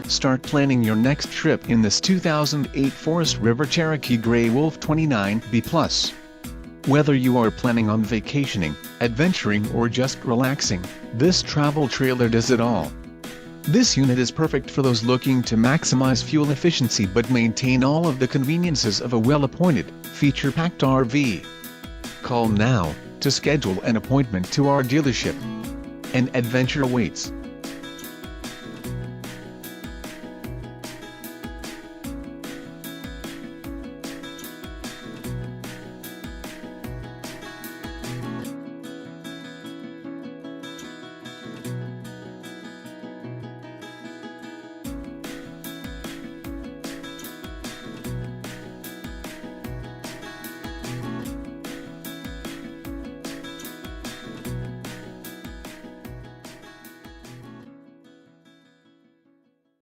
Start planning your next trip in this 2008 Forest River Cherokee Grey Wolf 29B+. Whether you are planning on vacationing, adventuring or just relaxing, this travel trailer does it all. This unit is perfect for those looking to maximize fuel efficiency but maintain all of the conveniences of a well-appointed, feature-packed RV. Call now to schedule an appointment to our dealership. An adventure awaits.